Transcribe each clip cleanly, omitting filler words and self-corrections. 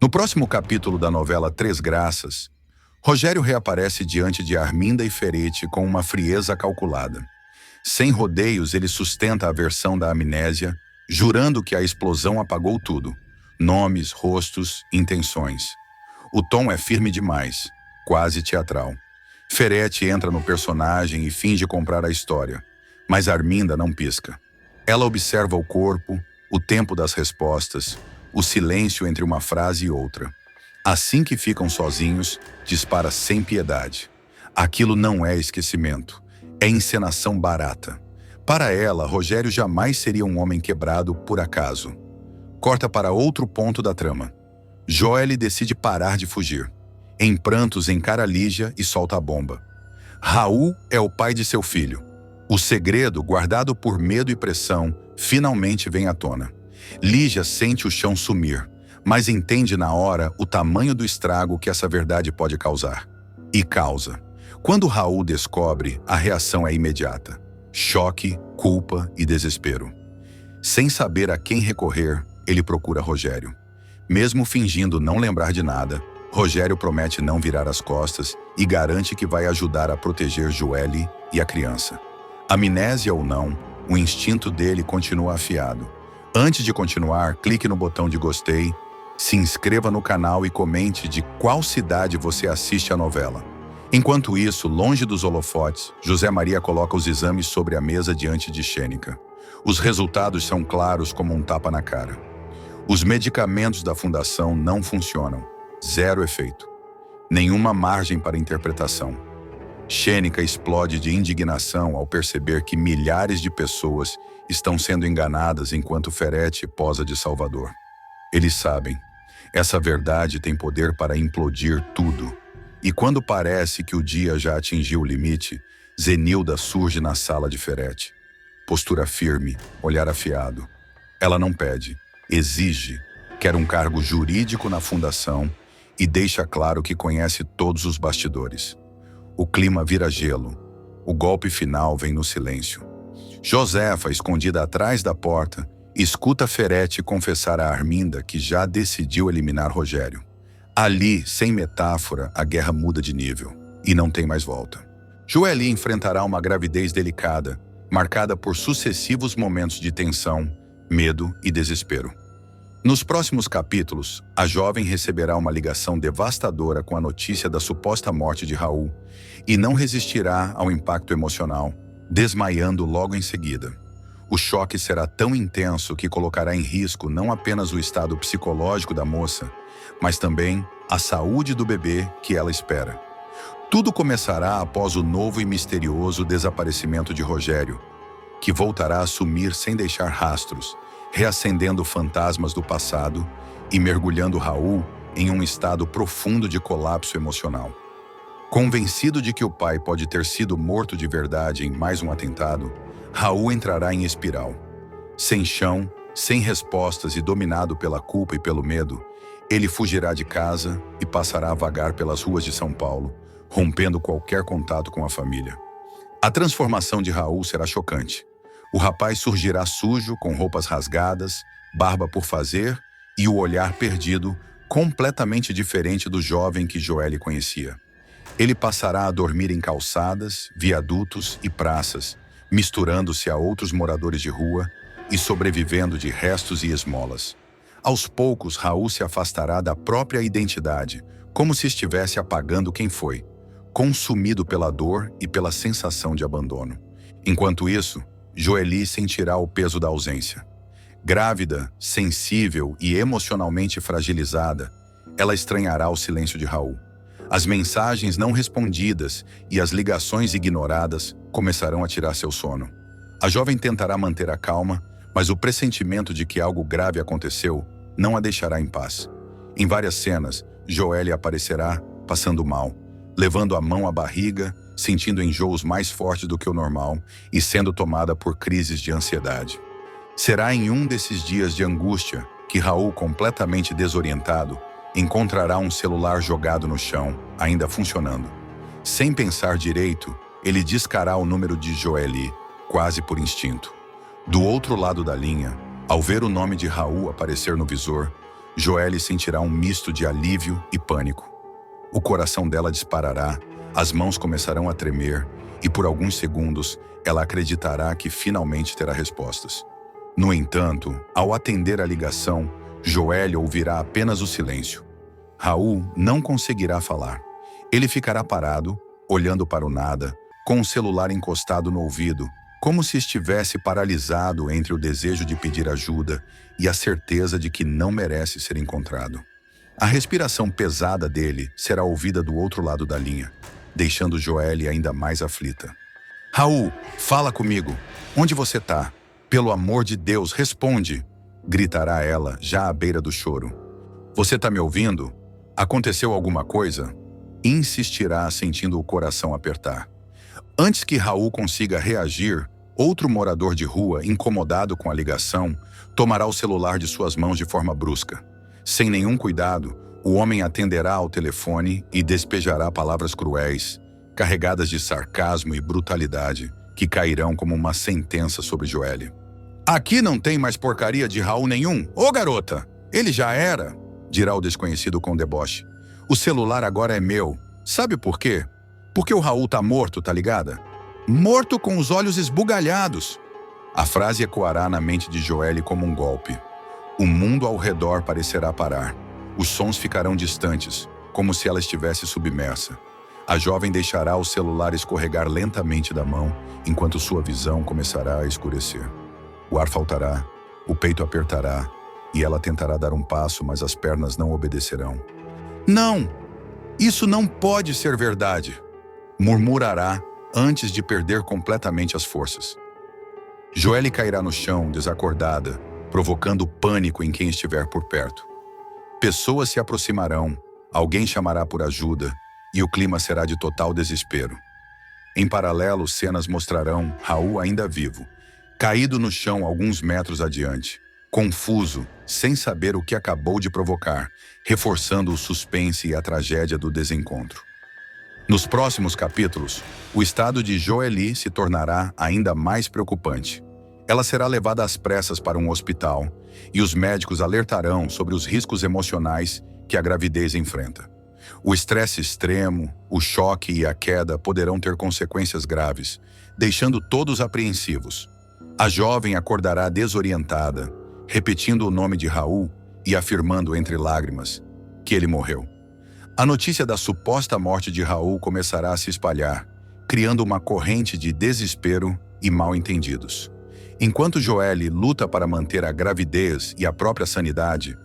No próximo capítulo da novela Três Graças, Rogério reaparece diante de Arminda e Ferete com uma frieza calculada. Sem rodeios, ele sustenta a versão da amnésia, jurando que a explosão apagou tudo: nomes, rostos, intenções. O tom é firme demais, quase teatral. Ferete entra no personagem e finge comprar a história, mas Arminda não pisca. Ela observa o corpo, o tempo das respostas, o silêncio entre uma frase e outra. Assim que ficam sozinhos, dispara sem piedade. Aquilo não é esquecimento, é encenação barata. Para ela, Rogério jamais seria um homem quebrado por acaso. Corta para outro ponto da trama. Joely decide parar de fugir. Em prantos, encara Lígia e solta a bomba. Raul é o pai de seu filho. O segredo, guardado por medo e pressão, finalmente vem à tona. Lígia sente o chão sumir, mas entende na hora o tamanho do estrago que essa verdade pode causar. E causa. Quando Raul descobre, a reação é imediata. Choque, culpa e desespero. Sem saber a quem recorrer, ele procura Rogério. Mesmo fingindo não lembrar de nada, Rogério promete não virar as costas e garante que vai ajudar a proteger Joely e a criança. Amnésia ou não, o instinto dele continua afiado. Antes de continuar, clique no botão de gostei, se inscreva no canal e comente de qual cidade você assiste a novela. Enquanto isso, longe dos holofotes, José Maria coloca os exames sobre a mesa diante de Xênica. Os resultados são claros como um tapa na cara. Os medicamentos da fundação não funcionam. Zero efeito. Nenhuma margem para interpretação. Xênica explode de indignação ao perceber que milhares de pessoas estão sendo enganadas enquanto Ferete posa de salvador. Eles sabem. Essa verdade tem poder para implodir tudo. E quando parece que o dia já atingiu o limite, Zenilda surge na sala de Ferete. Postura firme, olhar afiado. Ela não pede, exige, quer um cargo jurídico na fundação e deixa claro que conhece todos os bastidores. O clima vira gelo. O golpe final vem no silêncio. Josefa, escondida atrás da porta, escuta Ferete confessar a Arminda que já decidiu eliminar Rogério. Ali, sem metáfora, a guerra muda de nível e não tem mais volta. Joely enfrentará uma gravidez delicada, marcada por sucessivos momentos de tensão, medo e desespero. Nos próximos capítulos, a jovem receberá uma ligação devastadora com a notícia da suposta morte de Raul e não resistirá ao impacto emocional, desmaiando logo em seguida. O choque será tão intenso que colocará em risco não apenas o estado psicológico da moça, mas também a saúde do bebê que ela espera. Tudo começará após o novo e misterioso desaparecimento de Rogério, que voltará a sumir sem deixar rastros, reacendendo fantasmas do passado e mergulhando Raul em um estado profundo de colapso emocional. Convencido de que o pai pode ter sido morto de verdade em mais um atentado, Raul entrará em espiral. Sem chão, sem respostas e dominado pela culpa e pelo medo, ele fugirá de casa e passará a vagar pelas ruas de São Paulo, rompendo qualquer contato com a família. A transformação de Raul será chocante. O rapaz surgirá sujo, com roupas rasgadas, barba por fazer e o olhar perdido, completamente diferente do jovem que Joely conhecia. Ele passará a dormir em calçadas, viadutos e praças, misturando-se a outros moradores de rua e sobrevivendo de restos e esmolas. Aos poucos, Raul se afastará da própria identidade, como se estivesse apagando quem foi, consumido pela dor e pela sensação de abandono. Enquanto isso, Joely sentirá o peso da ausência. Grávida, sensível e emocionalmente fragilizada, ela estranhará o silêncio de Raul. As mensagens não respondidas e as ligações ignoradas começarão a tirar seu sono. A jovem tentará manter a calma, mas o pressentimento de que algo grave aconteceu não a deixará em paz. Em várias cenas, Joely aparecerá passando mal, levando a mão à barriga, sentindo enjoos mais fortes do que o normal e sendo tomada por crises de ansiedade. Será em um desses dias de angústia que Raul, completamente desorientado, encontrará um celular jogado no chão, ainda funcionando. Sem pensar direito, ele discará o número de Joely, quase por instinto. Do outro lado da linha, ao ver o nome de Raul aparecer no visor, Joelle sentirá um misto de alívio e pânico. O coração dela disparará, as mãos começarão a tremer e por alguns segundos ela acreditará que finalmente terá respostas. No entanto, ao atender a ligação, Joelle ouvirá apenas o silêncio. Raul não conseguirá falar. Ele ficará parado, olhando para o nada, com o celular encostado no ouvido, como se estivesse paralisado entre o desejo de pedir ajuda e a certeza de que não merece ser encontrado. A respiração pesada dele será ouvida do outro lado da linha, deixando Joelle ainda mais aflita. Raul, fala comigo. Onde você tá? Pelo amor de Deus, responde! Gritará ela, já à beira do choro. Você tá me ouvindo? Aconteceu alguma coisa? Insistirá, sentindo o coração apertar. Antes que Raul consiga reagir, outro morador de rua, incomodado com a ligação, tomará o celular de suas mãos de forma brusca. Sem nenhum cuidado, o homem atenderá ao telefone e despejará palavras cruéis, carregadas de sarcasmo e brutalidade, que cairão como uma sentença sobre Joelle. Aqui não tem mais porcaria de Raul nenhum. Ô garota, ele já era, dirá o desconhecido com deboche. O celular agora é meu. Sabe por quê? Porque o Raul tá morto, tá ligada? Morto com os olhos esbugalhados. A frase ecoará na mente de Joelle como um golpe. O mundo ao redor parecerá parar. Os sons ficarão distantes, como se ela estivesse submersa. A jovem deixará o celular escorregar lentamente da mão, enquanto sua visão começará a escurecer. O ar faltará, o peito apertará, e ela tentará dar um passo, mas as pernas não obedecerão. Não! Isso não pode ser verdade! Murmurará antes de perder completamente as forças. Joelle cairá no chão, desacordada, provocando pânico em quem estiver por perto. Pessoas se aproximarão, alguém chamará por ajuda, e o clima será de total desespero. Em paralelo, cenas mostrarão Raul ainda vivo, caído no chão alguns metros adiante, confuso, sem saber o que acabou de provocar, reforçando o suspense e a tragédia do desencontro. Nos próximos capítulos, o estado de Joelle se tornará ainda mais preocupante. Ela será levada às pressas para um hospital e os médicos alertarão sobre os riscos emocionais que a gravidez enfrenta. O estresse extremo, o choque e a queda poderão ter consequências graves, deixando todos apreensivos. A jovem acordará desorientada, repetindo o nome de Raul e afirmando entre lágrimas que ele morreu. A notícia da suposta morte de Raul começará a se espalhar, criando uma corrente de desespero e mal-entendidos. Enquanto Joelle luta para manter a gravidez e a própria sanidade,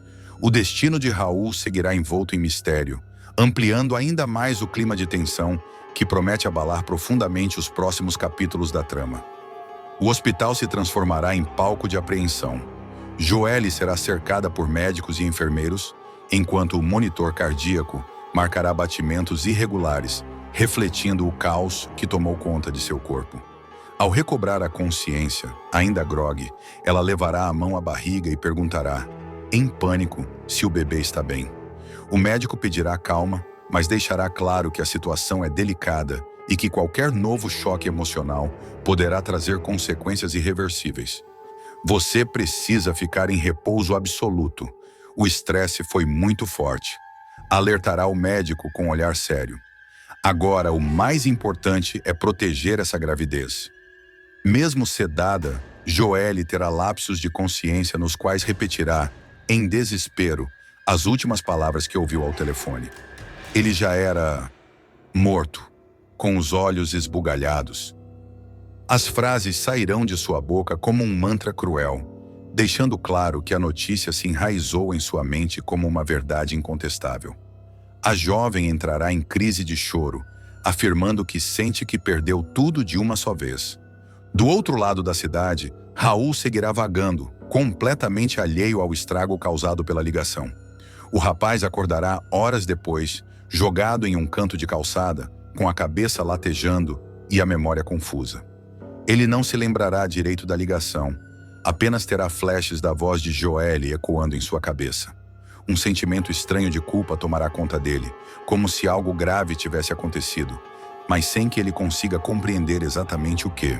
o destino de Raul seguirá envolto em mistério, ampliando ainda mais o clima de tensão que promete abalar profundamente os próximos capítulos da trama. O hospital se transformará em palco de apreensão. Joelle será cercada por médicos e enfermeiros, enquanto o monitor cardíaco marcará batimentos irregulares, refletindo o caos que tomou conta de seu corpo. Ao recobrar a consciência, ainda grogue, ela levará a mão à barriga e perguntará, em pânico, se o bebê está bem. O médico pedirá calma, mas deixará claro que a situação é delicada e que qualquer novo choque emocional poderá trazer consequências irreversíveis. Você precisa ficar em repouso absoluto. O estresse foi muito forte. Alertará o médico com um olhar sério. Agora, o mais importante é proteger essa gravidez. Mesmo sedada, Joelle terá lapsos de consciência nos quais repetirá, em desespero, as últimas palavras que ouviu ao telefone. Ele já era morto, com os olhos esbugalhados. As frases sairão de sua boca como um mantra cruel, deixando claro que a notícia se enraizou em sua mente como uma verdade incontestável. A jovem entrará em crise de choro, afirmando que sente que perdeu tudo de uma só vez. Do outro lado da cidade, Raul seguirá vagando, completamente alheio ao estrago causado pela ligação. O rapaz acordará horas depois, jogado em um canto de calçada, com a cabeça latejando e a memória confusa. Ele não se lembrará direito da ligação, apenas terá flashes da voz de Joelle ecoando em sua cabeça. Um sentimento estranho de culpa tomará conta dele, como se algo grave tivesse acontecido, mas sem que ele consiga compreender exatamente o que.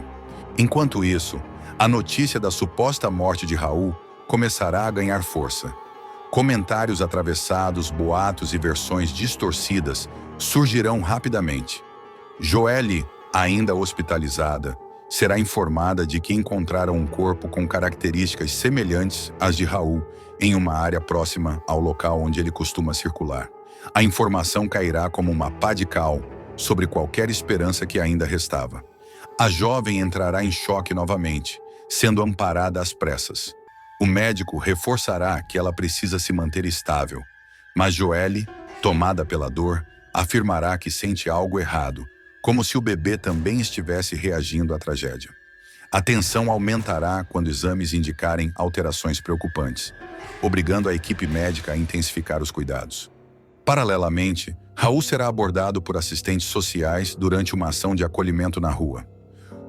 Enquanto isso, a notícia da suposta morte de Raul começará a ganhar força. Comentários atravessados, boatos e versões distorcidas surgirão rapidamente. Joelle, ainda hospitalizada, será informada de que encontraram um corpo com características semelhantes às de Raul em uma área próxima ao local onde ele costuma circular. A informação cairá como uma pá de cal sobre qualquer esperança que ainda restava. A jovem entrará em choque novamente, sendo amparada às pressas. O médico reforçará que ela precisa se manter estável, mas Joelle, tomada pela dor, afirmará que sente algo errado, como se o bebê também estivesse reagindo à tragédia. A tensão aumentará quando exames indicarem alterações preocupantes, obrigando a equipe médica a intensificar os cuidados. Paralelamente, Raul será abordado por assistentes sociais durante uma ação de acolhimento na rua.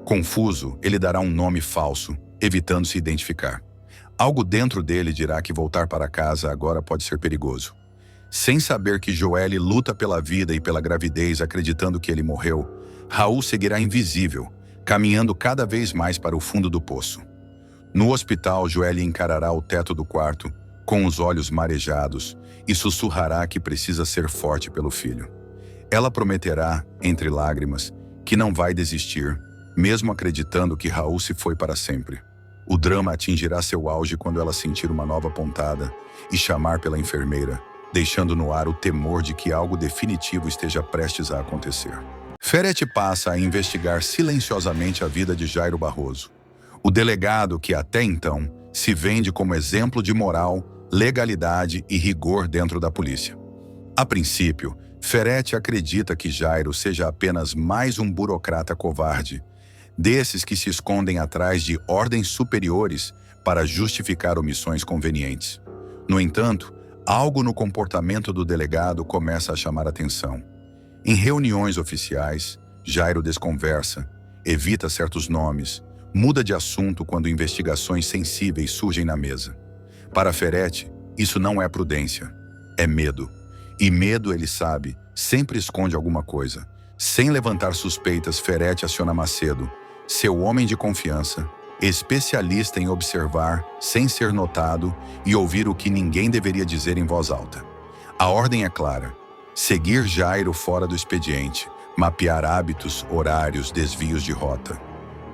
Confuso, ele dará um nome falso, evitando se identificar. Algo dentro dele dirá que voltar para casa agora pode ser perigoso. Sem saber que Joelle luta pela vida e pela gravidez acreditando que ele morreu, Raul seguirá invisível, caminhando cada vez mais para o fundo do poço. No hospital, Joelle encarará o teto do quarto, com os olhos marejados, e sussurrará que precisa ser forte pelo filho. Ela prometerá, entre lágrimas, que não vai desistir, mesmo acreditando que Raul se foi para sempre. O drama atingirá seu auge quando ela sentir uma nova pontada e chamar pela enfermeira, deixando no ar o temor de que algo definitivo esteja prestes a acontecer. Ferretti passa a investigar silenciosamente a vida de Jairo Barroso, o delegado que até então se vende como exemplo de moral, legalidade e rigor dentro da polícia. A princípio, Ferretti acredita que Jairo seja apenas mais um burocrata covarde, desses que se escondem atrás de ordens superiores para justificar omissões convenientes. No entanto, algo no comportamento do delegado começa a chamar atenção. Em reuniões oficiais, Jairo desconversa, evita certos nomes, muda de assunto quando investigações sensíveis surgem na mesa. Para Ferretti, isso não é prudência, é medo. E medo, ele sabe, sempre esconde alguma coisa. Sem levantar suspeitas, Ferretti aciona Macedo, seu homem de confiança, especialista em observar, sem ser notado, e ouvir o que ninguém deveria dizer em voz alta. A ordem é clara: seguir Jairo fora do expediente, mapear hábitos, horários, desvios de rota.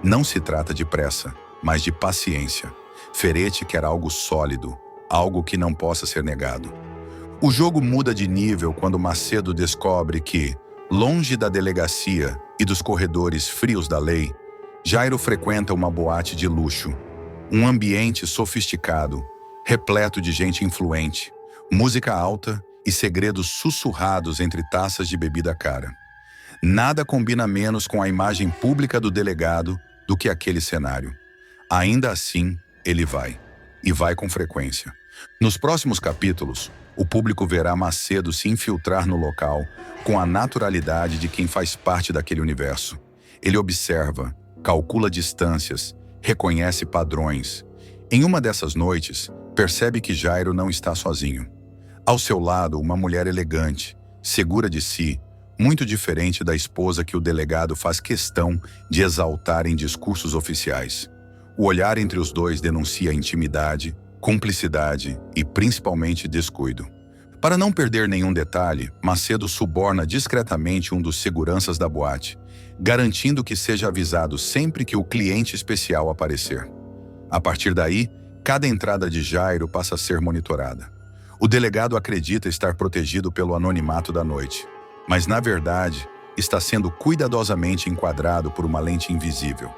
Não se trata de pressa, mas de paciência. Ferretti quer algo sólido, algo que não possa ser negado. O jogo muda de nível quando Macedo descobre que, longe da delegacia e dos corredores frios da lei, Jairo frequenta uma boate de luxo, um ambiente sofisticado, repleto de gente influente, música alta e segredos sussurrados entre taças de bebida cara. Nada combina menos com a imagem pública do delegado do que aquele cenário. Ainda assim, ele vai, e vai com frequência. Nos próximos capítulos, o público verá Macedo se infiltrar no local com a naturalidade de quem faz parte daquele universo. Ele observa, calcula distâncias, reconhece padrões. Em uma dessas noites, percebe que Jairo não está sozinho. Ao seu lado, uma mulher elegante, segura de si, muito diferente da esposa que o delegado faz questão de exaltar em discursos oficiais. O olhar entre os dois denuncia intimidade, cumplicidade e, principalmente, descuido. Para não perder nenhum detalhe, Macedo suborna discretamente um dos seguranças da boate, garantindo que seja avisado sempre que o cliente especial aparecer. A partir daí, cada entrada de Jairo passa a ser monitorada. O delegado acredita estar protegido pelo anonimato da noite, mas, na verdade, está sendo cuidadosamente enquadrado por uma lente invisível.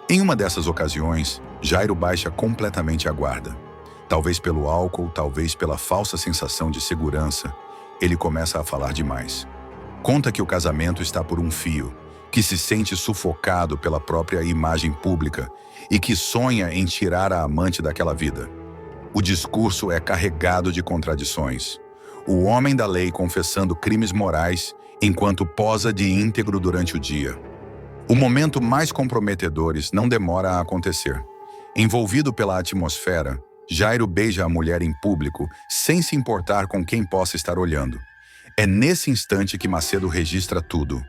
Em uma dessas ocasiões, Jairo baixa completamente a guarda. Talvez pelo álcool, talvez pela falsa sensação de segurança, ele começa a falar demais. Conta que o casamento está por um fio, que se sente sufocado pela própria imagem pública e que sonha em tirar a amante daquela vida. O discurso é carregado de contradições. O homem da lei confessando crimes morais enquanto posa de íntegro durante o dia. O momento mais comprometedor não demora a acontecer. Envolvido pela atmosfera, Jairo beija a mulher em público sem se importar com quem possa estar olhando. É nesse instante que Macedo registra tudo.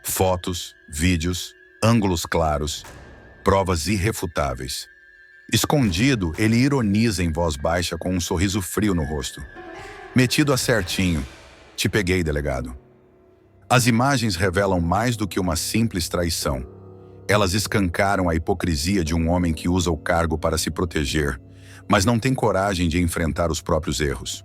Fotos, vídeos, ângulos claros, provas irrefutáveis. Escondido, ele ironiza em voz baixa com um sorriso frio no rosto. Metido a certinho. Te peguei, delegado. As imagens revelam mais do que uma simples traição. Elas escancaram a hipocrisia de um homem que usa o cargo para se proteger, mas não tem coragem de enfrentar os próprios erros.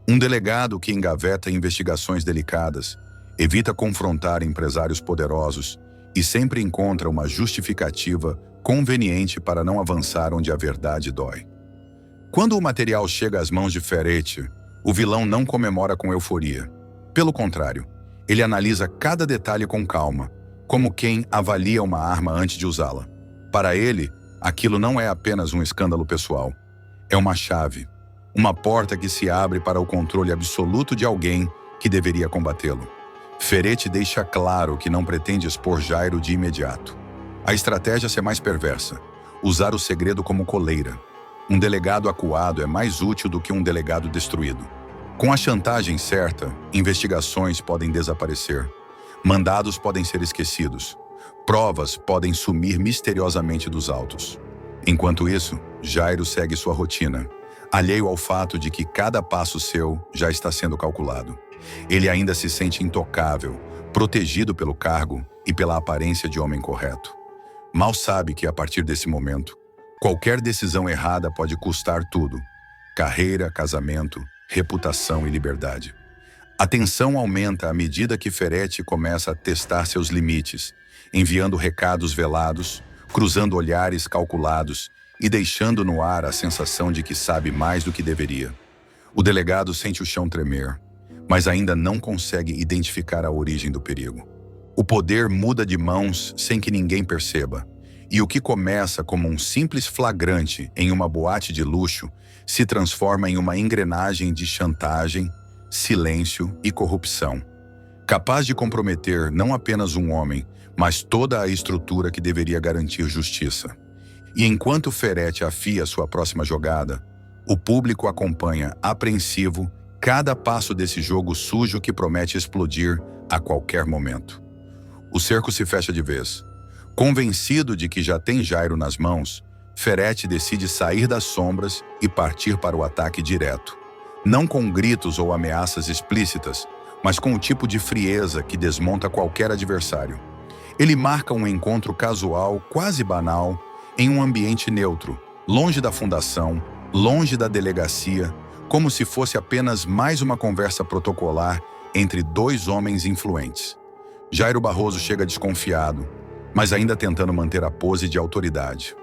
Um delegado que engaveta investigações delicadas, evita confrontar empresários poderosos e sempre encontra uma justificativa conveniente para não avançar onde a verdade dói. Quando o material chega às mãos de Ferretti, o vilão não comemora com euforia. Pelo contrário, ele analisa cada detalhe com calma, como quem avalia uma arma antes de usá-la. Para ele, aquilo não é apenas um escândalo pessoal. É uma chave, uma porta que se abre para o controle absoluto de alguém que deveria combatê-lo. Ferretti deixa claro que não pretende expor Jairo de imediato. A estratégia é mais perversa, usar o segredo como coleira. Um delegado acuado é mais útil do que um delegado destruído. Com a chantagem certa, investigações podem desaparecer. Mandados podem ser esquecidos. Provas podem sumir misteriosamente dos autos. Enquanto isso, Jairo segue sua rotina, alheio ao fato de que cada passo seu já está sendo calculado. Ele ainda se sente intocável, protegido pelo cargo e pela aparência de homem correto. Mal sabe que, a partir desse momento, qualquer decisão errada pode custar tudo: carreira, casamento, reputação e liberdade. A tensão aumenta à medida que Ferretti começa a testar seus limites, enviando recados velados, cruzando olhares calculados e deixando no ar a sensação de que sabe mais do que deveria. O delegado sente o chão tremer, mas ainda não consegue identificar a origem do perigo. O poder muda de mãos sem que ninguém perceba, e o que começa como um simples flagrante em uma boate de luxo se transforma em uma engrenagem de chantagem, silêncio e corrupção, capaz de comprometer não apenas um homem, mas toda a estrutura que deveria garantir justiça. E enquanto Ferretti afia sua próxima jogada, o público acompanha, apreensivo, cada passo desse jogo sujo que promete explodir a qualquer momento. O cerco se fecha de vez. Convencido de que já tem Jairo nas mãos, Ferretti decide sair das sombras e partir para o ataque direto. Não com gritos ou ameaças explícitas, mas com o tipo de frieza que desmonta qualquer adversário. Ele marca um encontro casual, quase banal, em um ambiente neutro, longe da fundação, longe da delegacia, como se fosse apenas mais uma conversa protocolar entre dois homens influentes. Jairo Barroso chega desconfiado, mas ainda tentando manter a pose de autoridade.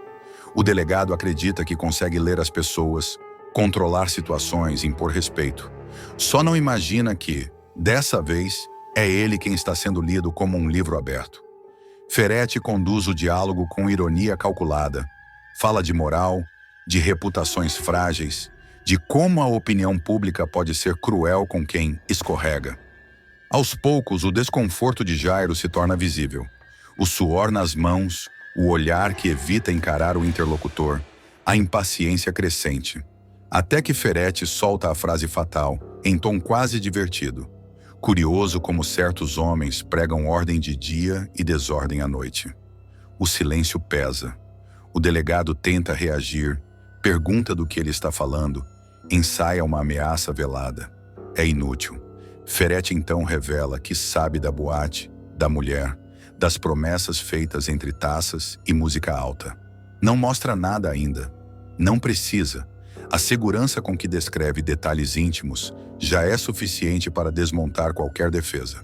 O delegado acredita que consegue ler as pessoas, controlar situações, impor respeito. Só não imagina que, dessa vez, é ele quem está sendo lido como um livro aberto. Ferretti conduz o diálogo com ironia calculada. Fala de moral, de reputações frágeis, de como a opinião pública pode ser cruel com quem escorrega. Aos poucos, o desconforto de Jairo se torna visível. O suor nas mãos, o olhar que evita encarar o interlocutor, a impaciência crescente. Até que Ferretti solta a frase fatal, em tom quase divertido. Curioso como certos homens pregam ordem de dia e desordem à noite. O silêncio pesa. O delegado tenta reagir, pergunta do que ele está falando, ensaia uma ameaça velada. É inútil. Ferretti então revela que sabe da boate, da mulher, das promessas feitas entre taças e música alta. Não mostra nada ainda. Não precisa. A segurança com que descreve detalhes íntimos já é suficiente para desmontar qualquer defesa.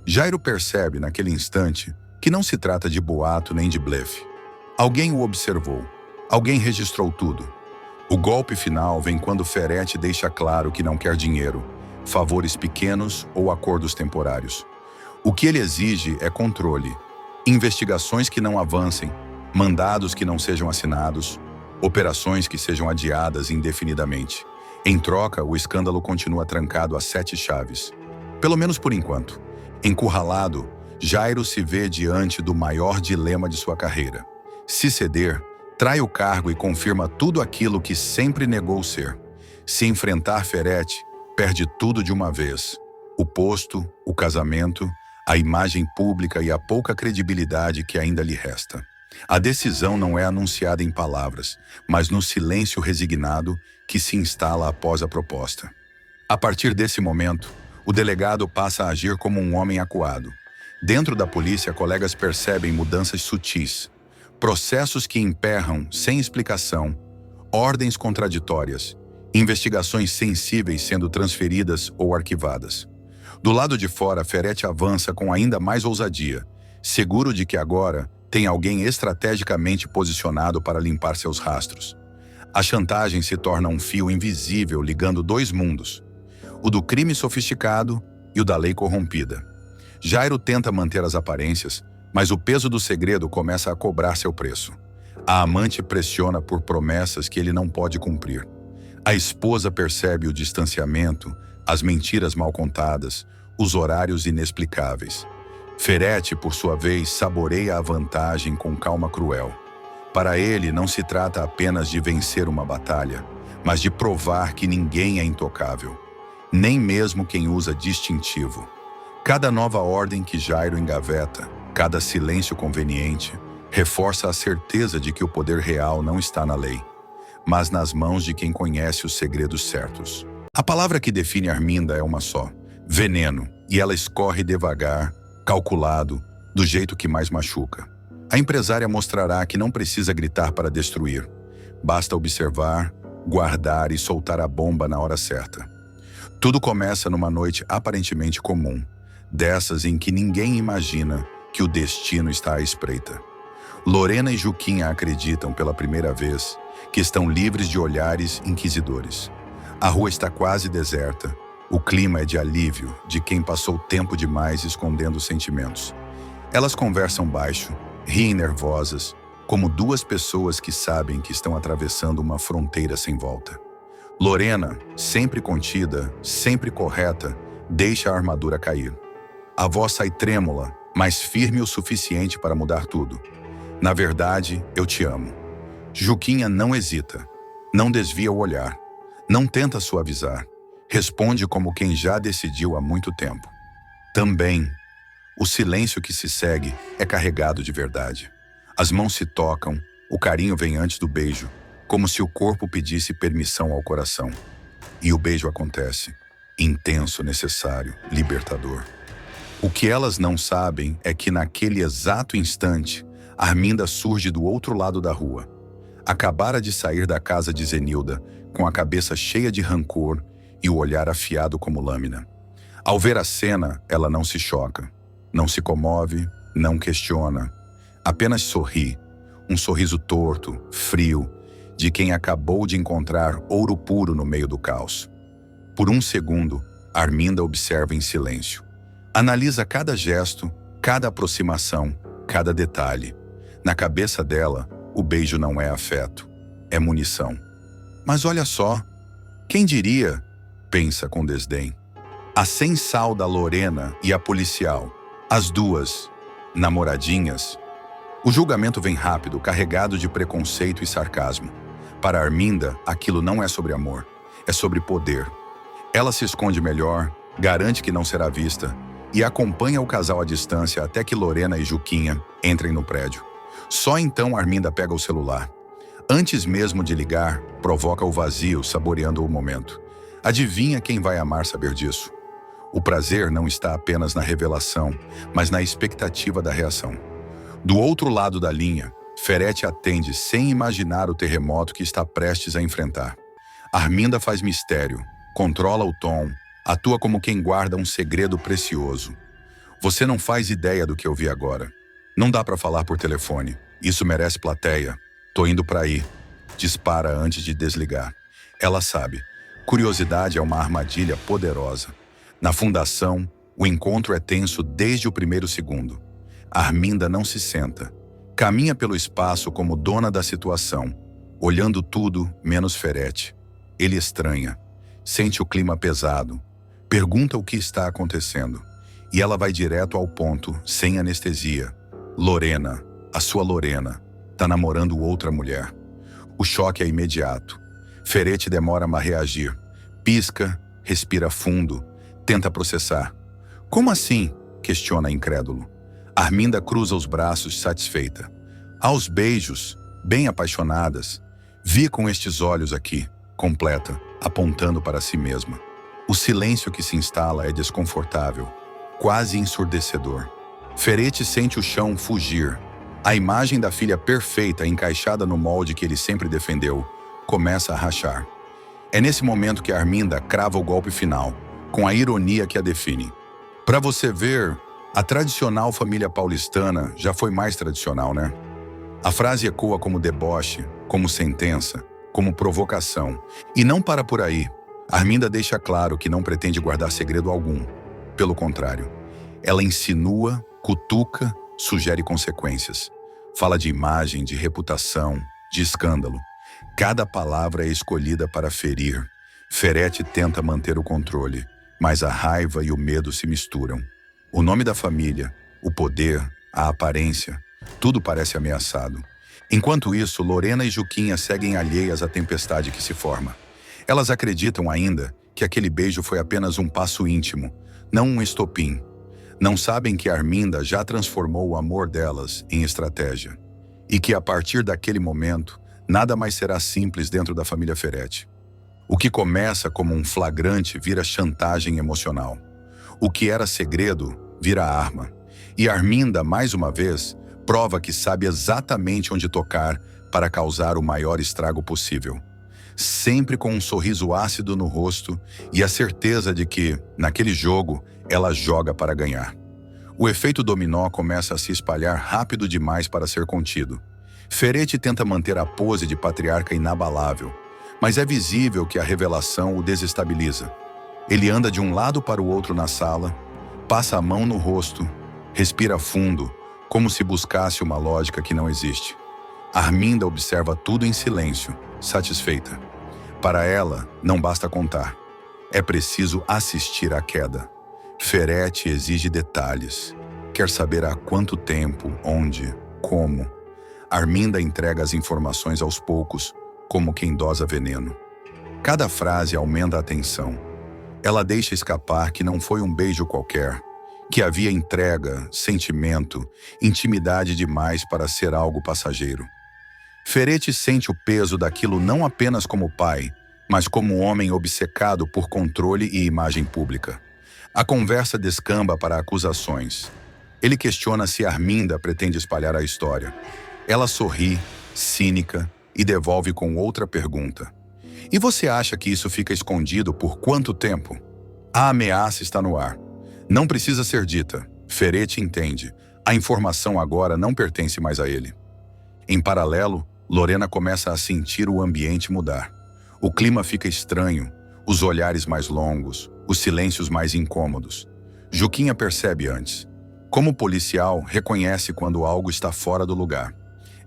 Jairo percebe naquele instante que não se trata de boato nem de blefe. Alguém o observou. Alguém registrou tudo. O golpe final vem quando Ferretti deixa claro que não quer dinheiro, favores pequenos ou acordos temporários. O que ele exige é controle, investigações que não avancem, mandados que não sejam assinados, operações que sejam adiadas indefinidamente. Em troca, o escândalo continua trancado a 7 chaves. Pelo menos por enquanto. Encurralado, Jairo se vê diante do maior dilema de sua carreira. Se ceder, trai o cargo e confirma tudo aquilo que sempre negou ser. Se enfrentar Ferretti, perde tudo de uma vez. O posto, o casamento, a imagem pública e a pouca credibilidade que ainda lhe resta. A decisão não é anunciada em palavras, mas no silêncio resignado que se instala após a proposta. A partir desse momento, o delegado passa a agir como um homem acuado. Dentro da polícia, colegas percebem mudanças sutis, processos que emperram sem explicação, ordens contraditórias, investigações sensíveis sendo transferidas ou arquivadas. Do lado de fora, Ferretti avança com ainda mais ousadia, seguro de que agora tem alguém estrategicamente posicionado para limpar seus rastros. A chantagem se torna um fio invisível ligando dois mundos, o do crime sofisticado e o da lei corrompida. Jairo tenta manter as aparências, mas o peso do segredo começa a cobrar seu preço. A amante pressiona por promessas que ele não pode cumprir. A esposa percebe o distanciamento, as mentiras mal contadas, os horários inexplicáveis. Ferretti, por sua vez, saboreia a vantagem com calma cruel. Para ele, não se trata apenas de vencer uma batalha, mas de provar que ninguém é intocável, nem mesmo quem usa distintivo. Cada nova ordem que Jairo engaveta, cada silêncio conveniente, reforça a certeza de que o poder real não está na lei, mas nas mãos de quem conhece os segredos certos. A palavra que define Arminda é uma só: veneno, e ela escorre devagar, calculado, do jeito que mais machuca. A empresária mostrará que não precisa gritar para destruir. Basta observar, guardar e soltar a bomba na hora certa. Tudo começa numa noite aparentemente comum, dessas em que ninguém imagina que o destino está à espreita. Lorena e Juquinha acreditam pela primeira vez que estão livres de olhares inquisidores. A rua está quase deserta. O clima é de alívio de quem passou tempo demais escondendo sentimentos. Elas conversam baixo, riem nervosas, como duas pessoas que sabem que estão atravessando uma fronteira sem volta. Lorena, sempre contida, sempre correta, deixa a armadura cair. A voz sai trêmula, mas firme o suficiente para mudar tudo. Na verdade, eu te amo. Juquinha não hesita, não desvia o olhar, não tenta suavizar. Responde como quem já decidiu há muito tempo. Também, o silêncio que se segue é carregado de verdade. As mãos se tocam, o carinho vem antes do beijo, como se o corpo pedisse permissão ao coração. E o beijo acontece, intenso, necessário, libertador. O que elas não sabem é que naquele exato instante, Arminda surge do outro lado da rua. Acabara de sair da casa de Zenilda, com a cabeça cheia de rancor e o olhar afiado como lâmina. Ao ver a cena, ela não se choca, não se comove, não questiona. Apenas sorri, um sorriso torto, frio, de quem acabou de encontrar ouro puro no meio do caos. Por um segundo, Arminda observa em silêncio. Analisa cada gesto, cada aproximação, cada detalhe. Na cabeça dela, o beijo não é afeto, é munição. Mas olha só, quem diria, pensa com desdém. A sem-sal da Lorena e a policial, as duas, namoradinhas. O julgamento vem rápido, carregado de preconceito e sarcasmo. Para Arminda, aquilo não é sobre amor, é sobre poder. Ela se esconde melhor, garante que não será vista e acompanha o casal à distância até que Lorena e Juquinha entrem no prédio. Só então Arminda pega o celular. Antes mesmo de ligar, provoca o vazio, saboreando o momento. Adivinha quem vai amar saber disso? O prazer não está apenas na revelação, mas na expectativa da reação. Do outro lado da linha, Ferretti atende sem imaginar o terremoto que está prestes a enfrentar. Arminda faz mistério, controla o tom, atua como quem guarda um segredo precioso. Você não faz ideia do que eu vi agora. Não dá para falar por telefone. Isso merece plateia. Tô indo para aí. Dispara antes de desligar. Ela sabe. Curiosidade é uma armadilha poderosa. Na fundação, o encontro é tenso desde o primeiro segundo. Arminda não se senta. Caminha pelo espaço como dona da situação, olhando tudo menos Ferretti. Ele estranha. Sente o clima pesado. Pergunta o que está acontecendo. E ela vai direto ao ponto, sem anestesia. Lorena, a sua Lorena, tá namorando outra mulher. O choque é imediato. Ferretti demora a reagir. Pisca, respira fundo, tenta processar. Como assim? Questiona incrédulo. Arminda cruza os braços, satisfeita. Aos beijos, bem apaixonadas. Vi com estes olhos aqui, completa, apontando para si mesma. O silêncio que se instala é desconfortável, quase ensurdecedor. Ferete sente o chão fugir. A imagem da filha perfeita, encaixada no molde que ele sempre defendeu, começa a rachar. É nesse momento que Arminda crava o golpe final, com a ironia que a define. Para você ver, a tradicional família paulistana já foi mais tradicional, né? A frase ecoa como deboche, como sentença, como provocação. E não para por aí. Arminda deixa claro que não pretende guardar segredo algum. Pelo contrário, ela insinua, cutuca, sugere consequências. Fala de imagem, de reputação, de escândalo. Cada palavra é escolhida para ferir. Ferete tenta manter o controle, mas a raiva e o medo se misturam. O nome da família, o poder, a aparência, tudo parece ameaçado. Enquanto isso, Lorena e Juquinha seguem alheias à tempestade que se forma. Elas acreditam ainda que aquele beijo foi apenas um passo íntimo, não um estopim. Não sabem que Arminda já transformou o amor delas em estratégia. E que a partir daquele momento, nada mais será simples dentro da família Ferete. O que começa como um flagrante vira chantagem emocional. O que era segredo vira arma. E Arminda, mais uma vez, prova que sabe exatamente onde tocar para causar o maior estrago possível. Sempre com um sorriso ácido no rosto e a certeza de que, naquele jogo, ela joga para ganhar. O efeito dominó começa a se espalhar rápido demais para ser contido. Ferete tenta manter a pose de patriarca inabalável, mas é visível que a revelação o desestabiliza. Ele anda de um lado para o outro na sala, passa a mão no rosto, respira fundo, como se buscasse uma lógica que não existe. Arminda observa tudo em silêncio, satisfeita. Para ela, não basta contar. É preciso assistir à queda. Ferete exige detalhes. Quer saber há quanto tempo, onde, como. Arminda entrega as informações aos poucos, como quem dosa veneno. Cada frase aumenta a tensão. Ela deixa escapar que não foi um beijo qualquer, que havia entrega, sentimento, intimidade demais para ser algo passageiro. Ferete sente o peso daquilo não apenas como pai, mas como um homem obcecado por controle e imagem pública. A conversa descamba para acusações. Ele questiona se Arminda pretende espalhar a história. Ela sorri, cínica, e devolve com outra pergunta. E você acha que isso fica escondido por quanto tempo? A ameaça está no ar. Não precisa ser dita. Ferete entende. A informação agora não pertence mais a ele. Em paralelo, Lorena começa a sentir o ambiente mudar. O clima fica estranho, os olhares mais longos, os silêncios mais incômodos. Juquinha percebe antes. Como policial, reconhece quando algo está fora do lugar.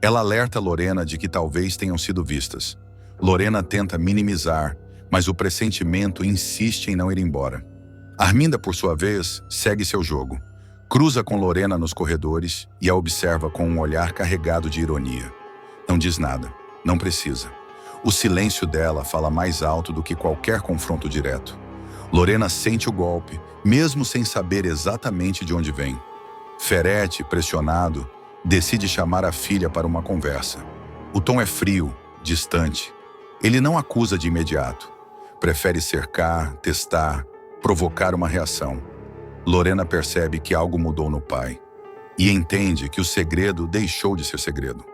Ela alerta Lorena de que talvez tenham sido vistas. Lorena tenta minimizar, mas o pressentimento insiste em não ir embora. Arminda, por sua vez, segue seu jogo. Cruza com Lorena nos corredores e a observa com um olhar carregado de ironia. Não diz nada, não precisa. O silêncio dela fala mais alto do que qualquer confronto direto. Lorena sente o golpe, mesmo sem saber exatamente de onde vem. Ferete, pressionado, decide chamar a filha para uma conversa. O tom é frio, distante. Ele não acusa de imediato. Prefere cercar, testar, provocar uma reação. Lorena percebe que algo mudou no pai e entende que o segredo deixou de ser segredo.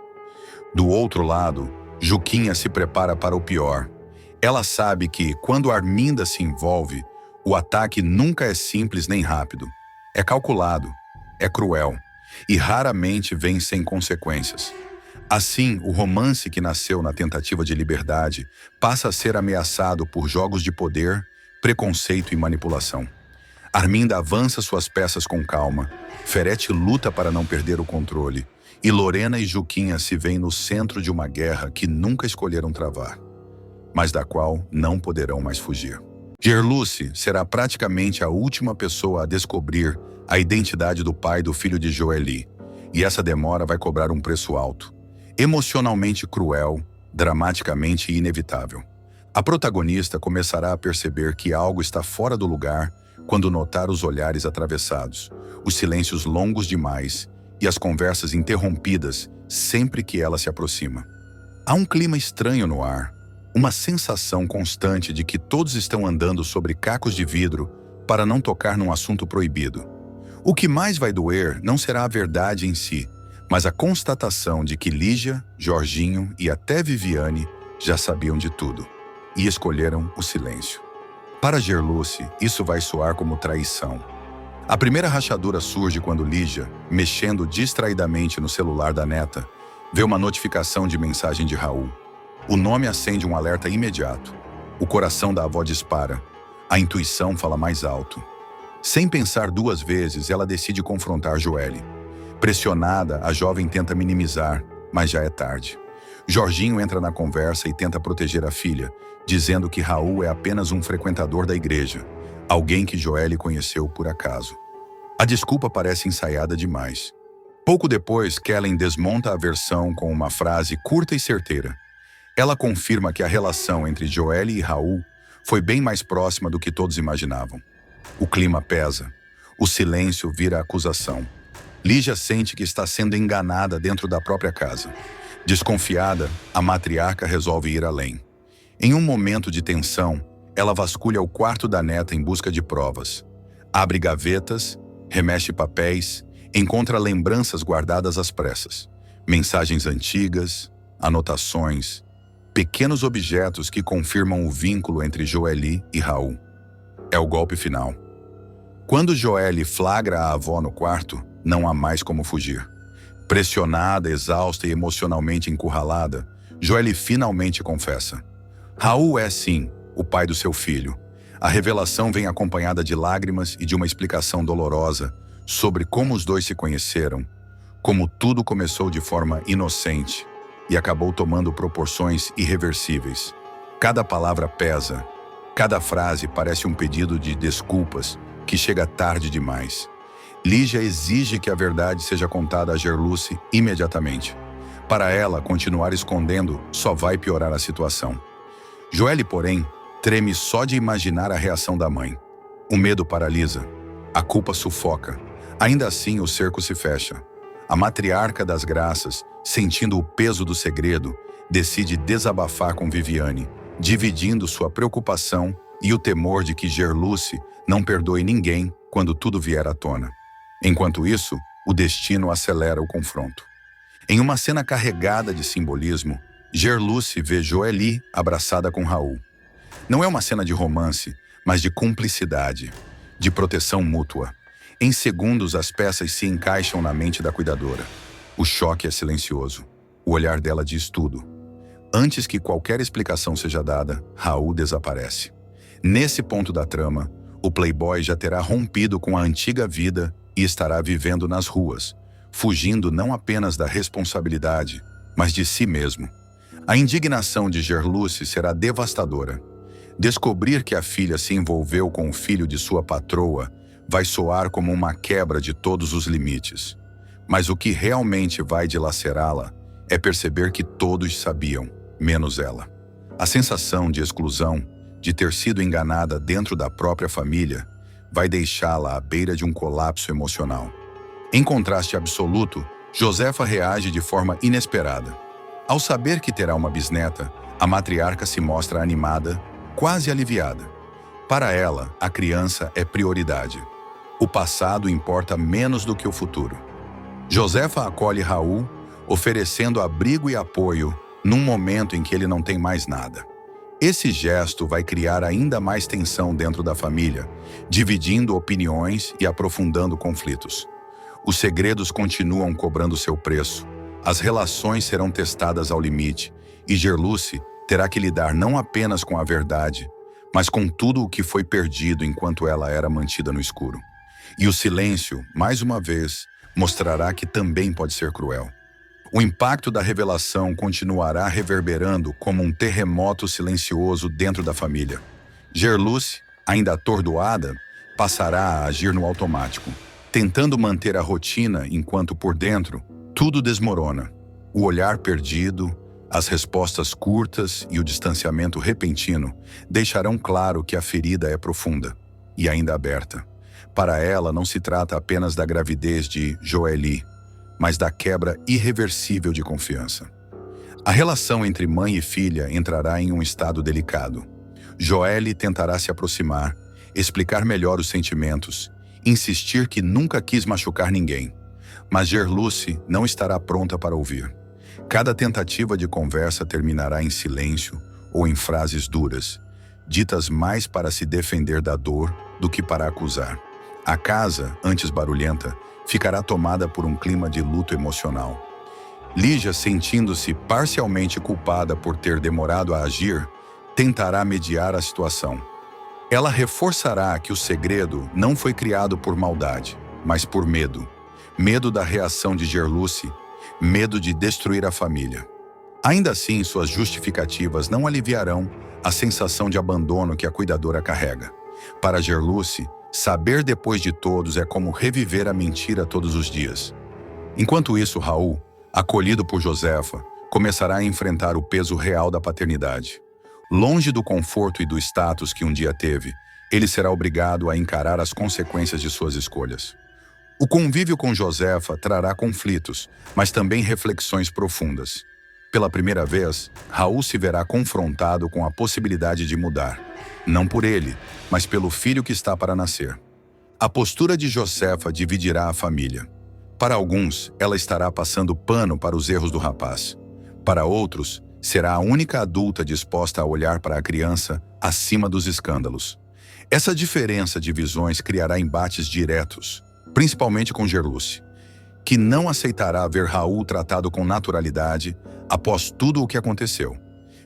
Do outro lado, Juquinha se prepara para o pior. Ela sabe que, quando Arminda se envolve, o ataque nunca é simples nem rápido. É calculado, é cruel e raramente vem sem consequências. Assim, o romance que nasceu na tentativa de liberdade passa a ser ameaçado por jogos de poder, preconceito e manipulação. Arminda avança suas peças com calma, Ferete luta para não perder o controle, e Lorena e Juquinha se veem no centro de uma guerra que nunca escolheram travar, mas da qual não poderão mais fugir. Gerluce será praticamente a última pessoa a descobrir a identidade do pai do filho de Joely, e essa demora vai cobrar um preço alto, emocionalmente cruel, dramaticamente inevitável. A protagonista começará a perceber que algo está fora do lugar quando notar os olhares atravessados, os silêncios longos demais e as conversas interrompidas sempre que ela se aproxima. Há um clima estranho no ar, uma sensação constante de que todos estão andando sobre cacos de vidro para não tocar num assunto proibido. O que mais vai doer não será a verdade em si, mas a constatação de que Lígia, Jorginho e até Viviane já sabiam de tudo e escolheram o silêncio. Para Gerluce, isso vai soar como traição. A primeira rachadura surge quando Lígia, mexendo distraidamente no celular da neta, vê uma notificação de mensagem de Raul. O nome acende um alerta imediato. O coração da avó dispara. A intuição fala mais alto. Sem pensar duas vezes, ela decide confrontar Joelle. Pressionada, a jovem tenta minimizar, mas já é tarde. Jorginho entra na conversa e tenta proteger a filha, dizendo que Raul é apenas um frequentador da igreja, alguém que Joelle conheceu por acaso. A desculpa parece ensaiada demais. Pouco depois, Kellen desmonta a versão com uma frase curta e certeira. Ela confirma que a relação entre Joelle e Raul foi bem mais próxima do que todos imaginavam. O clima pesa. O silêncio vira acusação. Lígia sente que está sendo enganada dentro da própria casa. Desconfiada, a matriarca resolve ir além. Em um momento de tensão, ela vasculha o quarto da neta em busca de provas. Abre gavetas, remexe papéis, encontra lembranças guardadas às pressas. Mensagens antigas, anotações, pequenos objetos que confirmam o vínculo entre Joelle e Raul. É o golpe final. Quando Joelle flagra a avó no quarto, não há mais como fugir. Pressionada, exausta e emocionalmente encurralada, Joelle finalmente confessa. Raul é, sim, o pai do seu filho. A revelação vem acompanhada de lágrimas e de uma explicação dolorosa sobre como os dois se conheceram, como tudo começou de forma inocente e acabou tomando proporções irreversíveis. Cada palavra pesa, cada frase parece um pedido de desculpas que chega tarde demais. Lígia exige que a verdade seja contada a Gerluce imediatamente. Para ela, continuar escondendo só vai piorar a situação. Joelle, porém, treme só de imaginar a reação da mãe. O medo paralisa. A culpa sufoca. Ainda assim, o cerco se fecha. A matriarca das graças, sentindo o peso do segredo, decide desabafar com Viviane, dividindo sua preocupação e o temor de que Gerluce não perdoe ninguém quando tudo vier à tona. Enquanto isso, o destino acelera o confronto. Em uma cena carregada de simbolismo, Gerluce vê Joelle abraçada com Raul. Não é uma cena de romance, mas de cumplicidade, de proteção mútua. Em segundos, as peças se encaixam na mente da cuidadora. O choque é silencioso. O olhar dela diz tudo. Antes que qualquer explicação seja dada, Raul desaparece. Nesse ponto da trama, o playboy já terá rompido com a antiga vida e estará vivendo nas ruas, fugindo não apenas da responsabilidade, mas de si mesmo. A indignação de Gerluce será devastadora. Descobrir que a filha se envolveu com o filho de sua patroa vai soar como uma quebra de todos os limites. Mas o que realmente vai dilacerá-la é perceber que todos sabiam, menos ela. A sensação de exclusão, de ter sido enganada dentro da própria família, vai deixá-la à beira de um colapso emocional. Em contraste absoluto, Josefa reage de forma inesperada. Ao saber que terá uma bisneta, a matriarca se mostra animada, quase aliviada. Para ela, a criança é prioridade. O passado importa menos do que o futuro. Josefa acolhe Raul, oferecendo abrigo e apoio num momento em que ele não tem mais nada. Esse gesto vai criar ainda mais tensão dentro da família, dividindo opiniões e aprofundando conflitos. Os segredos continuam cobrando seu preço, as relações serão testadas ao limite, e Gerluce terá que lidar não apenas com a verdade, mas com tudo o que foi perdido enquanto ela era mantida no escuro. E o silêncio, mais uma vez, mostrará que também pode ser cruel. O impacto da revelação continuará reverberando como um terremoto silencioso dentro da família. Gerluce, ainda atordoada, passará a agir no automático, tentando manter a rotina enquanto por dentro tudo desmorona. O olhar perdido, as respostas curtas e o distanciamento repentino deixarão claro que a ferida é profunda e ainda aberta. Para ela, não se trata apenas da gravidez de Joelle, mas da quebra irreversível de confiança. A relação entre mãe e filha entrará em um estado delicado. Joelle tentará se aproximar, explicar melhor os sentimentos, insistir que nunca quis machucar ninguém. Mas Gerluce não estará pronta para ouvir. Cada tentativa de conversa terminará em silêncio ou em frases duras, ditas mais para se defender da dor do que para acusar. A casa, antes barulhenta, ficará tomada por um clima de luto emocional. Lígia, sentindo-se parcialmente culpada por ter demorado a agir, tentará mediar a situação. Ela reforçará que o segredo não foi criado por maldade, mas por medo. Medo da reação de Gerluce, medo de destruir a família. Ainda assim, suas justificativas não aliviarão a sensação de abandono que a cuidadora carrega. Para Gerluce, saber depois de todos é como reviver a mentira todos os dias. Enquanto isso, Raul, acolhido por Josefa, começará a enfrentar o peso real da paternidade. Longe do conforto e do status que um dia teve, ele será obrigado a encarar as consequências de suas escolhas. O convívio com Josefa trará conflitos, mas também reflexões profundas. Pela primeira vez, Raul se verá confrontado com a possibilidade de mudar. Não por ele, mas pelo filho que está para nascer. A postura de Josefa dividirá a família. Para alguns, ela estará passando pano para os erros do rapaz. Para outros, será a única adulta disposta a olhar para a criança acima dos escândalos. Essa diferença de visões criará embates diretos, principalmente com Gerluce, que não aceitará ver Raul tratado com naturalidade após tudo o que aconteceu.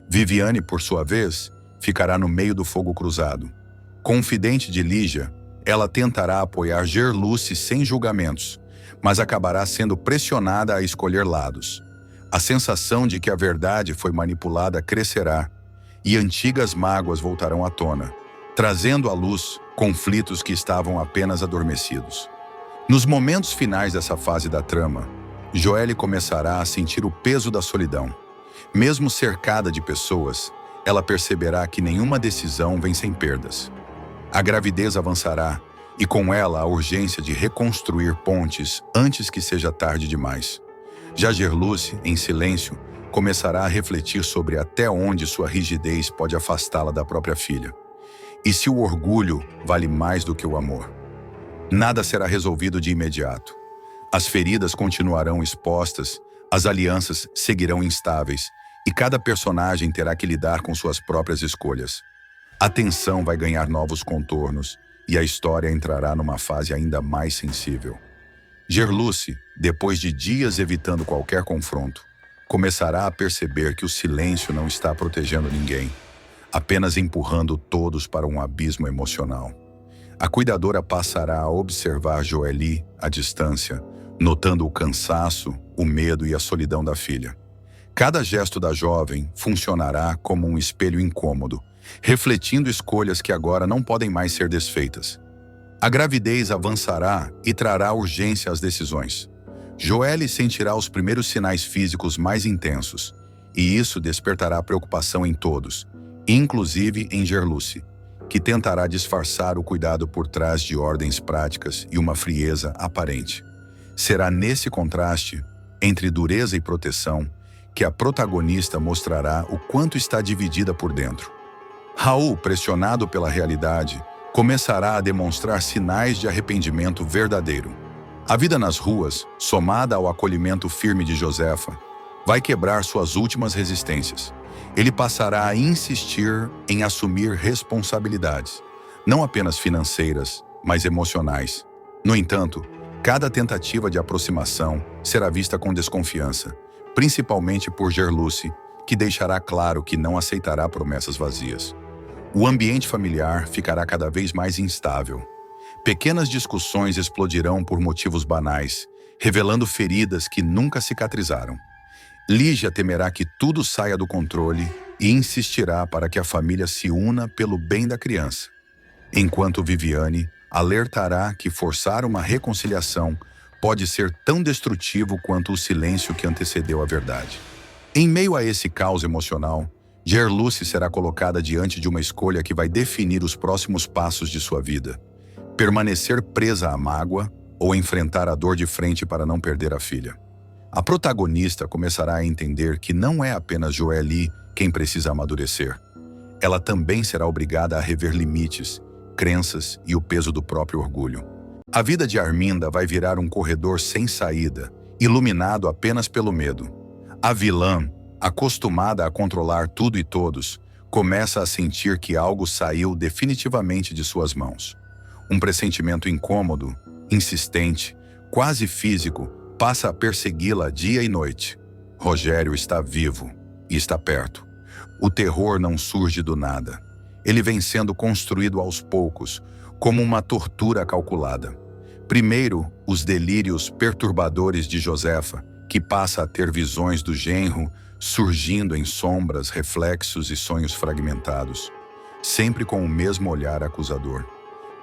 Viviane, por sua vez, ficará no meio do fogo cruzado. Confidente de Lígia, ela tentará apoiar Gerluce sem julgamentos, mas acabará sendo pressionada a escolher lados. A sensação de que a verdade foi manipulada crescerá e antigas mágoas voltarão à tona, trazendo à luz conflitos que estavam apenas adormecidos. Nos momentos finais dessa fase da trama, Joelle começará a sentir o peso da solidão. Mesmo cercada de pessoas, ela perceberá que nenhuma decisão vem sem perdas. A gravidez avançará e com ela a urgência de reconstruir pontes antes que seja tarde demais. Já Gerluce, em silêncio, começará a refletir sobre até onde sua rigidez pode afastá-la da própria filha. E se o orgulho vale mais do que o amor? Nada será resolvido de imediato. As feridas continuarão expostas, as alianças seguirão instáveis e cada personagem terá que lidar com suas próprias escolhas. A tensão vai ganhar novos contornos e a história entrará numa fase ainda mais sensível. Gerluce, depois de dias evitando qualquer confronto, começará a perceber que o silêncio não está protegendo ninguém, apenas empurrando todos para um abismo emocional. A cuidadora passará a observar Joelle à distância, notando o cansaço, o medo e a solidão da filha. Cada gesto da jovem funcionará como um espelho incômodo, refletindo escolhas que agora não podem mais ser desfeitas. A gravidez avançará e trará urgência às decisões. Joelle sentirá os primeiros sinais físicos mais intensos, e isso despertará preocupação em todos, inclusive em Gerluce, que tentará disfarçar o cuidado por trás de ordens práticas e uma frieza aparente. Será nesse contraste, entre dureza e proteção, que a protagonista mostrará o quanto está dividida por dentro. Raul, pressionado pela realidade, começará a demonstrar sinais de arrependimento verdadeiro. A vida nas ruas, somada ao acolhimento firme de Josefa, vai quebrar suas últimas resistências. Ele passará a insistir em assumir responsabilidades, não apenas financeiras, mas emocionais. No entanto, cada tentativa de aproximação será vista com desconfiança, principalmente por Gerluce, que deixará claro que não aceitará promessas vazias. O ambiente familiar ficará cada vez mais instável. Pequenas discussões explodirão por motivos banais, revelando feridas que nunca cicatrizaram. Lígia temerá que tudo saia do controle e insistirá para que a família se una pelo bem da criança. Enquanto Viviane alertará que forçar uma reconciliação pode ser tão destrutivo quanto o silêncio que antecedeu a verdade. Em meio a esse caos emocional, Gerluce será colocada diante de uma escolha que vai definir os próximos passos de sua vida. Permanecer presa à mágoa ou enfrentar a dor de frente para não perder a filha. A protagonista começará a entender que não é apenas Joely quem precisa amadurecer. Ela também será obrigada a rever limites, crenças e o peso do próprio orgulho. A vida de Arminda vai virar um corredor sem saída, iluminado apenas pelo medo. A vilã, acostumada a controlar tudo e todos, começa a sentir que algo saiu definitivamente de suas mãos. Um pressentimento incômodo, insistente, quase físico, passa a persegui-la dia e noite. Rogério está vivo e está perto. O terror não surge do nada. Ele vem sendo construído aos poucos, como uma tortura calculada. Primeiro, os delírios perturbadores de Josefa, que passa a ter visões do genro, surgindo em sombras, reflexos e sonhos fragmentados, sempre com o mesmo olhar acusador.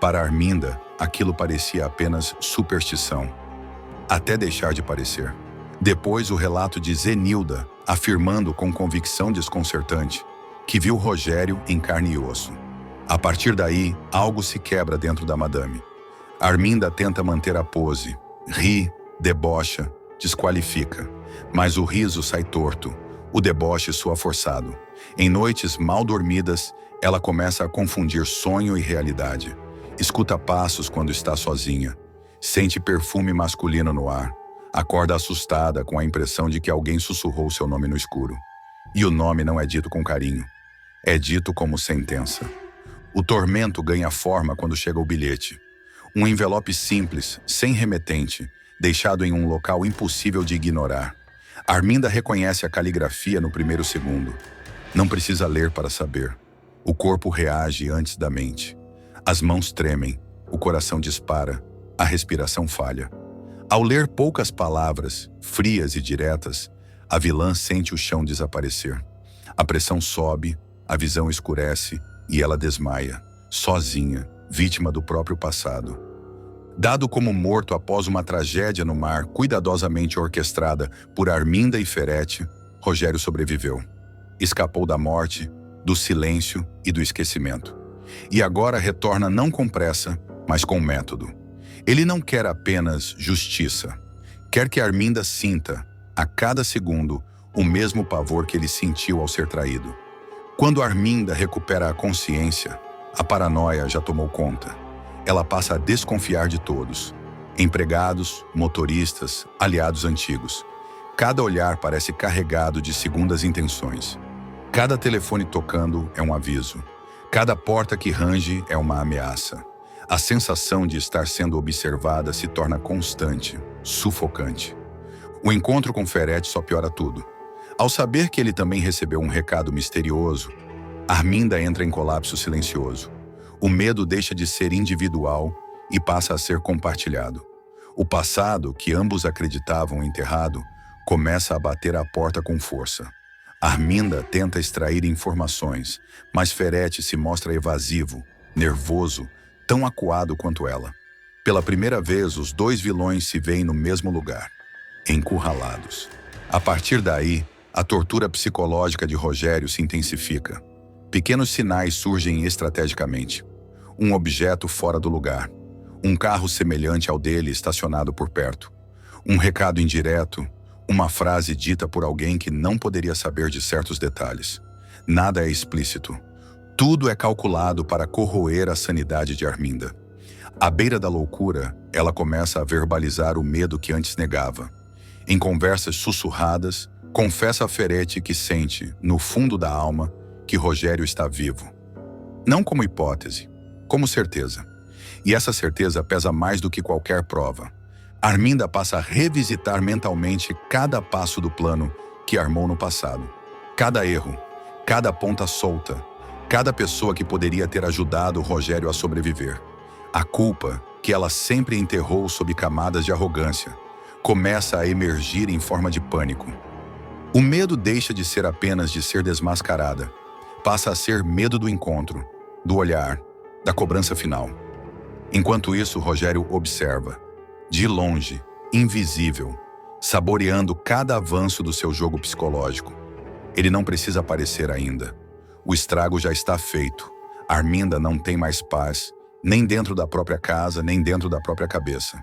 Para Arminda, aquilo parecia apenas superstição, até deixar de parecer. Depois, o relato de Zenilda, afirmando com convicção desconcertante que viu Rogério em carne e osso. A partir daí, algo se quebra dentro da madame. Arminda tenta manter a pose, ri, debocha, desqualifica. Mas o riso sai torto, o deboche soa forçado. Em noites mal dormidas, ela começa a confundir sonho e realidade. Escuta passos quando está sozinha. Sente perfume masculino no ar. Acorda assustada com a impressão de que alguém sussurrou seu nome no escuro. E o nome não é dito com carinho. É dito como sentença. O tormento ganha forma quando chega o bilhete. Um envelope simples, sem remetente, deixado em um local impossível de ignorar. Arminda reconhece a caligrafia no primeiro segundo. Não precisa ler para saber. O corpo reage antes da mente. As mãos tremem, o coração dispara, a respiração falha. Ao ler poucas palavras, frias e diretas, a vilã sente o chão desaparecer. A pressão sobe, a visão escurece e ela desmaia, sozinha, vítima do próprio passado. Dado como morto após uma tragédia no mar cuidadosamente orquestrada por Arminda e Ferete, Rogério sobreviveu. Escapou da morte, do silêncio e do esquecimento. E agora retorna não com pressa, mas com método. Ele não quer apenas justiça. Quer que Arminda sinta, a cada segundo, o mesmo pavor que ele sentiu ao ser traído. Quando Arminda recupera a consciência, a paranoia já tomou conta. Ela passa a desconfiar de todos. Empregados, motoristas, aliados antigos. Cada olhar parece carregado de segundas intenções. Cada telefone tocando é um aviso. Cada porta que range é uma ameaça. A sensação de estar sendo observada se torna constante, sufocante. O encontro com Ferete só piora tudo. Ao saber que ele também recebeu um recado misterioso, Arminda entra em colapso silencioso. O medo deixa de ser individual e passa a ser compartilhado. O passado, que ambos acreditavam enterrado, começa a bater à porta com força. Arminda tenta extrair informações, mas Ferete se mostra evasivo, nervoso, tão acuado quanto ela. Pela primeira vez, os dois vilões se veem no mesmo lugar, encurralados. A partir daí, a tortura psicológica de Rogério se intensifica. Pequenos sinais surgem estrategicamente. Um objeto fora do lugar. Um carro semelhante ao dele estacionado por perto. Um recado indireto. Uma frase dita por alguém que não poderia saber de certos detalhes. Nada é explícito. Tudo é calculado para corroer a sanidade de Arminda. À beira da loucura, ela começa a verbalizar o medo que antes negava. Em conversas sussurradas, confessa a Ferete que sente, no fundo da alma, que Rogério está vivo. Não como hipótese, como certeza. E essa certeza pesa mais do que qualquer prova. Arminda passa a revisitar mentalmente cada passo do plano que armou no passado. Cada erro, cada ponta solta, cada pessoa que poderia ter ajudado Rogério a sobreviver. A culpa, que ela sempre enterrou sob camadas de arrogância, começa a emergir em forma de pânico. O medo deixa de ser apenas de ser desmascarada. Passa a ser medo do encontro, do olhar, da cobrança final. Enquanto isso, Rogério observa, de longe, invisível, saboreando cada avanço do seu jogo psicológico. Ele não precisa aparecer ainda. O estrago já está feito. Arminda não tem mais paz, nem dentro da própria casa, nem dentro da própria cabeça.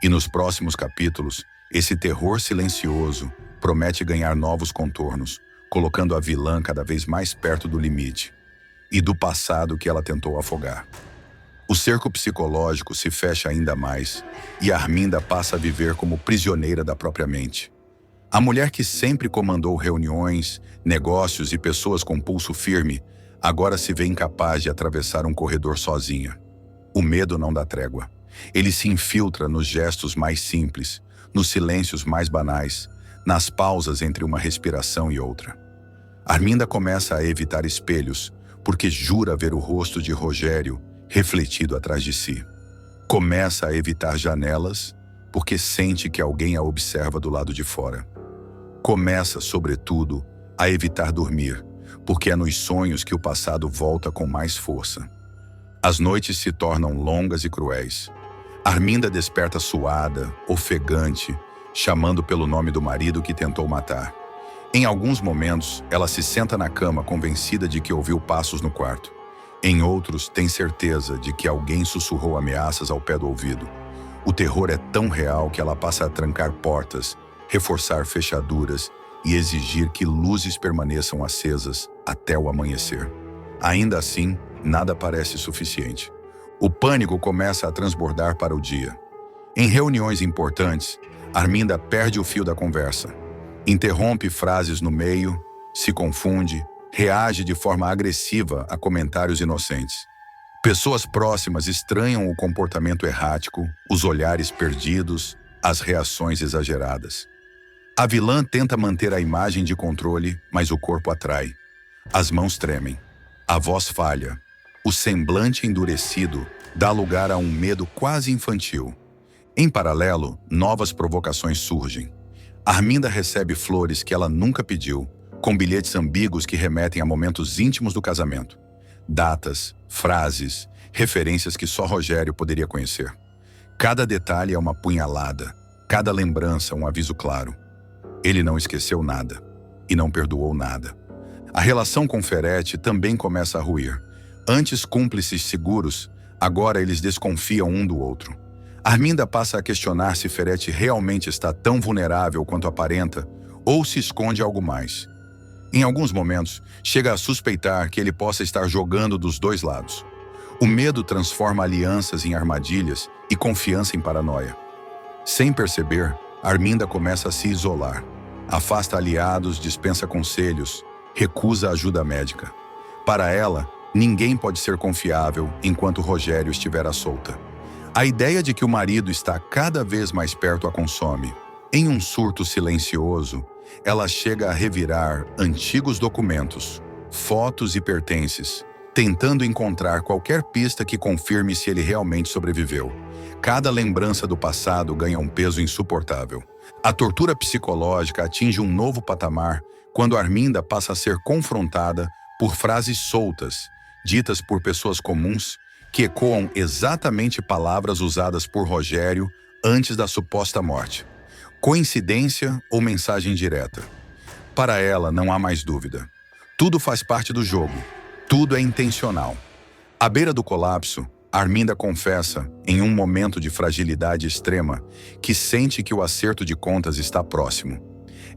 E nos próximos capítulos, esse terror silencioso promete ganhar novos contornos, colocando a vilã cada vez mais perto do limite e do passado que ela tentou afogar. O cerco psicológico se fecha ainda mais e Arminda passa a viver como prisioneira da própria mente. A mulher que sempre comandou reuniões, negócios e pessoas com pulso firme, agora se vê incapaz de atravessar um corredor sozinha. O medo não dá trégua. Ele se infiltra nos gestos mais simples, nos silêncios mais banais, nas pausas entre uma respiração e outra. Arminda começa a evitar espelhos, porque jura ver o rosto de Rogério refletido atrás de si. Começa a evitar janelas, porque sente que alguém a observa do lado de fora. Começa, sobretudo, a evitar dormir, porque é nos sonhos que o passado volta com mais força. As noites se tornam longas e cruéis. Arminda desperta suada, ofegante, chamando pelo nome do marido que tentou matar. Em alguns momentos, ela se senta na cama convencida de que ouviu passos no quarto. Em outros, tem certeza de que alguém sussurrou ameaças ao pé do ouvido. O terror é tão real que ela passa a trancar portas, reforçar fechaduras e exigir que luzes permaneçam acesas até o amanhecer. Ainda assim, nada parece suficiente. O pânico começa a transbordar para o dia. Em reuniões importantes, Arminda perde o fio da conversa. Interrompe frases no meio, se confunde, reage de forma agressiva a comentários inocentes. Pessoas próximas estranham o comportamento errático, os olhares perdidos, as reações exageradas. A vilã tenta manter a imagem de controle, mas o corpo atrai. As mãos tremem, a voz falha, o semblante endurecido dá lugar a um medo quase infantil. Em paralelo, novas provocações surgem. Arminda recebe flores que ela nunca pediu, com bilhetes ambíguos que remetem a momentos íntimos do casamento. Datas, frases, referências que só Rogério poderia conhecer. Cada detalhe é uma punhalada, cada lembrança um aviso claro. Ele não esqueceu nada e não perdoou nada. A relação com Ferete também começa a ruir. Antes cúmplices seguros, agora eles desconfiam um do outro. Arminda passa a questionar se Ferete realmente está tão vulnerável quanto aparenta ou se esconde algo mais. Em alguns momentos, chega a suspeitar que ele possa estar jogando dos dois lados. O medo transforma alianças em armadilhas e confiança em paranoia. Sem perceber, Arminda começa a se isolar. Afasta aliados, dispensa conselhos, recusa ajuda médica. Para ela, ninguém pode ser confiável enquanto Rogério estiver à solta. A ideia de que o marido está cada vez mais perto a consome. Em um surto silencioso, ela chega a revirar antigos documentos, fotos e pertences, tentando encontrar qualquer pista que confirme se ele realmente sobreviveu. Cada lembrança do passado ganha um peso insuportável. A tortura psicológica atinge um novo patamar quando Arminda passa a ser confrontada por frases soltas, ditas por pessoas comuns, que ecoam exatamente palavras usadas por Rogério antes da suposta morte. Coincidência ou mensagem direta? Para ela, não há mais dúvida. Tudo faz parte do jogo. Tudo é intencional. À beira do colapso, Arminda confessa, em um momento de fragilidade extrema, que sente que o acerto de contas está próximo.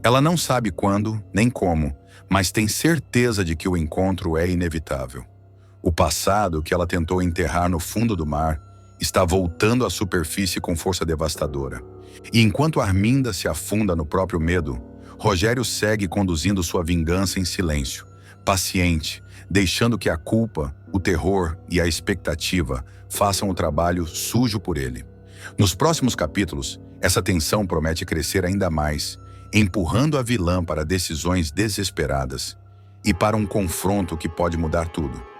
Ela não sabe quando, nem como, mas tem certeza de que o encontro é inevitável. O passado que ela tentou enterrar no fundo do mar está voltando à superfície com força devastadora. E enquanto Arminda se afunda no próprio medo, Rogério segue conduzindo sua vingança em silêncio, paciente, deixando que a culpa, o terror e a expectativa façam o trabalho sujo por ele. Nos próximos capítulos, essa tensão promete crescer ainda mais, empurrando a vilã para decisões desesperadas e para um confronto que pode mudar tudo.